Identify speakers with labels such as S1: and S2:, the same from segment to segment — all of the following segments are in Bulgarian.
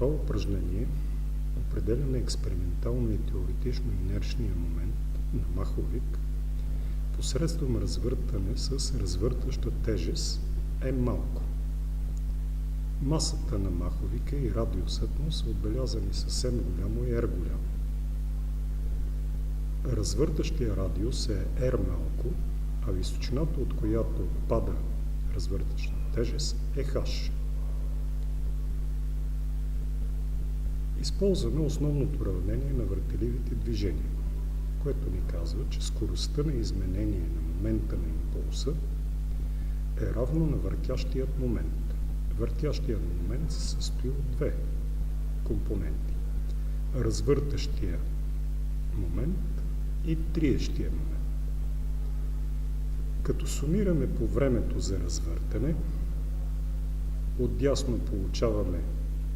S1: това упражнение определяме експериментално и теоретично инерчния момент на маховик посредством развъртане с развъртаща тежест М малко. Масата на маховика и радиусът му са отбелязани с М голямо и R голямо. Развъртащия радиус е R малко, а височината, от която пада развъртаща тежест, е H. Използваме основното уравнение на въртеливите движения, което ни казва, че скоростта на изменение на момента на импулса е равно на въртящият момент. Въртящият момент се състои от две компоненти – развъртащия момент и триещия момент. Като сумираме по времето за развъртане, отдясно получаваме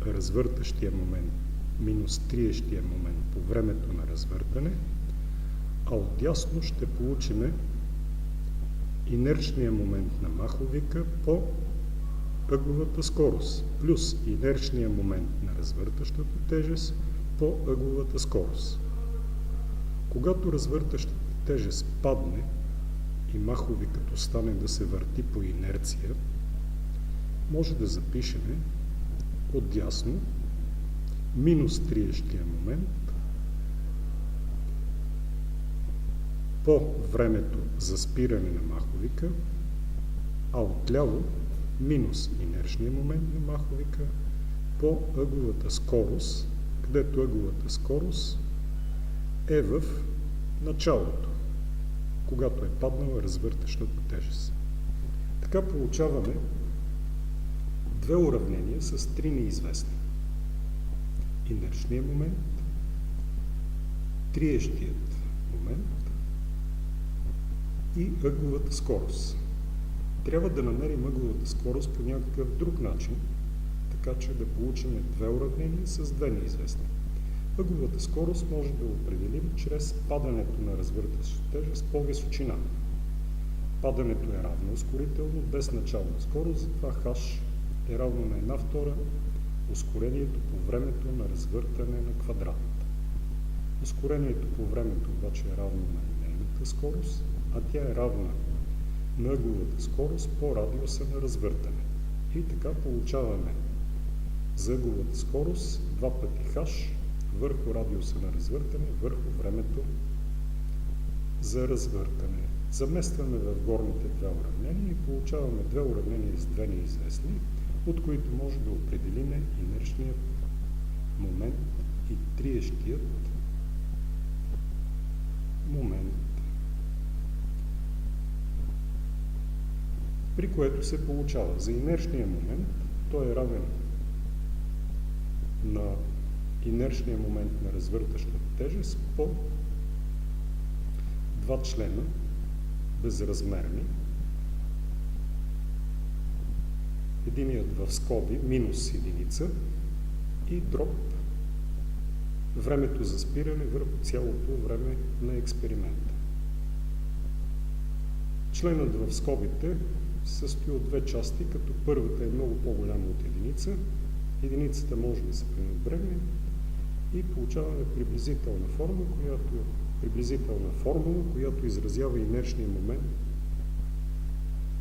S1: развъртащия момент минус триещия момент по времето на развъртане, а отдясно ще получим инерчния момент на маховика по ъгловата скорост, плюс инерчния момент на развъртащата тежест по ъгловата скорост. Когато развъртащата тежест падне и маховикът остане да се върти по инерция, може да запишем отдясно минус триещия момент по времето за спиране на маховика, а отляво минус инерчния момент на маховика по ъгловата скорост, където ъгловата скорост е в началото, когато е паднала развъртащата тежест. Така получаваме две уравнения с три неизвестни. Инерчния момент, триещият момент и ъгловата скорост. Трябва да намерим ъгловата скорост по някакъв друг начин, така че да получим две уравнения с две неизвестни. Ъгловата скорост може да определим чрез падането на развъртаща тежест по височина. Падането е равно ускорително, без начална скорост, затова h е равно на 1/2 ускорението по времето на развъртане на квадрат. Ускорението по времето обаче е равно на нейната скорост, а тя е равна на ъгловата скорост по радиуса на развъртане. И така получаваме за ъгловата скорост 2 пъти h върху радиуса на развъртане, върху времето за развъртане. Заместваме в горните две уравнения и получаваме две уравнения с две неизвестни, от които може да определим инерчният момент и триещият момент, при което се получава за инерчния момент, той е равен на инерчния момент на развъртащата тежест по два члена безразмерни. Единият в скоби минус единица и дроп времето за спиране върху цялото време на експеримента. Членът в скобите се състои от две части, като първата е много по-голяма от единица. Единицата може да се пренебрегне и получаваме приблизителна формула, която изразява инерчния момент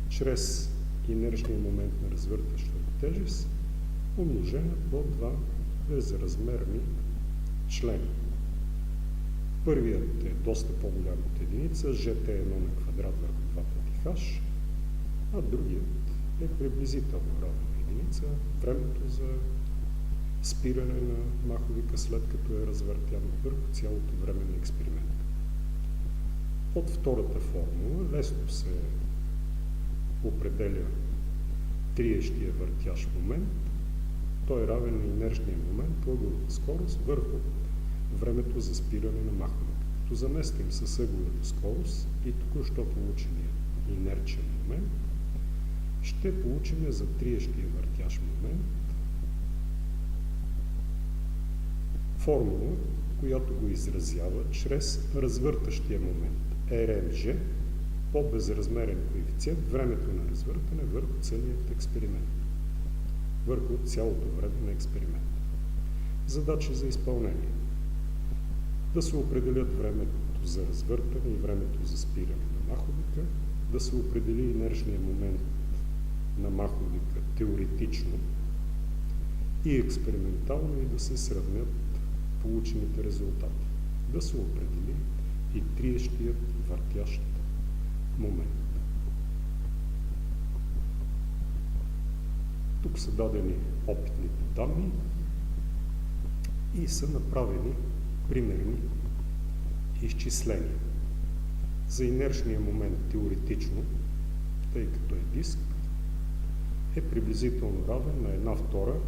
S1: чрез инерчния момент на развъртащата тежест, умножена по два безразмерни члена. Първият е доста по-голям от единица, жт е 1 на квадрат върху 2 пъти h, а другият е приблизително равен на единица, времето за спиране на маховика след като е развъртян върху цялото време на експеримента. От втората формула лесно се определя триещия въртящ момент. Той е равен на инерчния момент, ъгловата скорост върху времето за спиране на маховика. Като заместим с ъгловата скорост и току-що получения инерчен момент, ще получим за триещия въртящ момент формула, която го изразява чрез развъртащия момент RMG по безразмерен коефициент времето на развъртане върху целият експеримент, върху цялото време на експеримента. Задачи за изпълнение. Да се определят времето за развъртане и времето за спиране на маховика, да се определи инерчния момент на маховика теоретично и експериментално и да се сравнят получените резултати. Да се определи и триещият въртящ момент. Тук са дадени опитните данни и са направени примерни изчисления. За инерчния момент теоретично, тъй като е диск, е приблизително равен на 1/2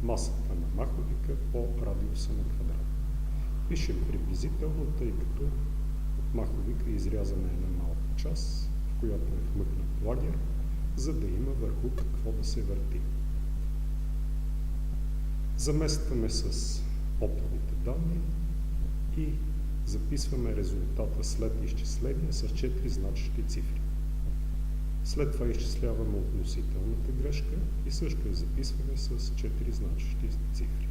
S1: масата на маховика по радиуса на квадрат. Пишем приблизително, тъй като от маховика е изрязана една малка част, в която е вмъкнат лагер, за да има върху какво да се върти. Заместваме с опитните данни и записваме резултата след изчисление с 4 значещи цифри. След това изчисляваме относителната грешка и също я записваме с 4 значещи цифри.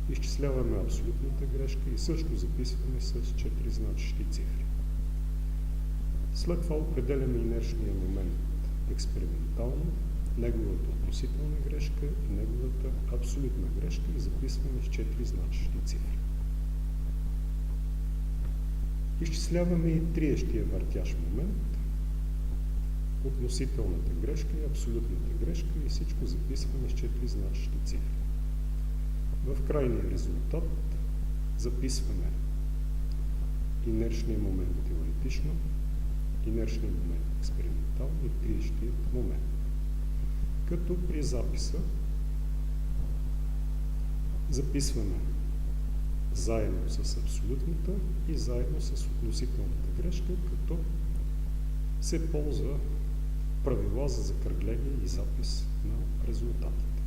S1: Изчисляваме абсолютната грешка и също записваме с 4 значещи цифри. След това определяме инерчния момент експериментално, неговата относителна грешка и неговата абсолютна грешка и записваме с 4 значещи цифри. Изчисляваме и триещия въртящ момент, относителната грешка и абсолютната грешка и всичко записваме с 4 значещи цифри. В крайния резултат записваме инерчния момент теоретично, инерчния момент експериментално и триещият момент. Като при записа записваме заедно с абсолютната и заедно с относителната грешка, като се ползва правила за закръгление и запис на резултатите.